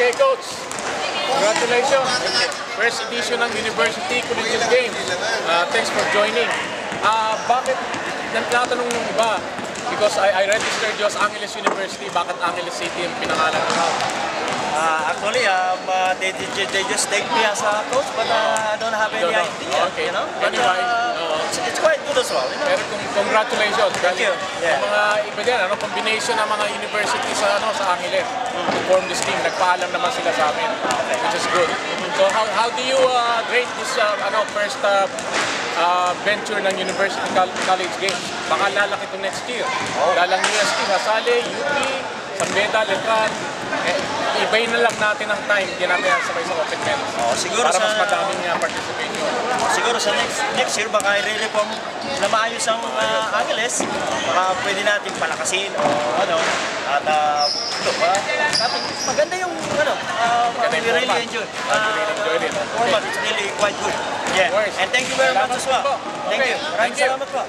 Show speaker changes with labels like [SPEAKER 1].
[SPEAKER 1] Okay, Coach. Congratulations. First edition ng University Collegiate Games. Thanks for joining. Bakit, natanong ng iba, because I registered you as Angeles University, bakit Angeles City yung pinangalan ko?
[SPEAKER 2] Actually, they just take me as a coach, but I don't have any idea.
[SPEAKER 1] Okay.
[SPEAKER 2] You know?
[SPEAKER 1] Anyway,
[SPEAKER 2] It's quite good as well. You know?
[SPEAKER 1] Pero congratulations.
[SPEAKER 2] Thank you. Yeah.
[SPEAKER 1] Yung mga iba din, combination ng mga university sa Angeles to form this team. Nagpaalam naman sila sa amin, which is good. So how do you rate this first venture ng University College Games? Baka lalaki ito next year. Dalang UST, Sasali, UP, San Beda, Letran. Ibayin na lang natin ang time, hindi natin sabay sa open men's.
[SPEAKER 2] Siguro
[SPEAKER 1] para mas madaming participation.
[SPEAKER 2] Siguro sa next year, baka i-reform na maayos ang Angeles, baka pwede natin palakasin o ano. At maganda yung we really enjoy. Format is really quite good. Yeah. And thank you very much as well. Thank you. Maraming salamat po.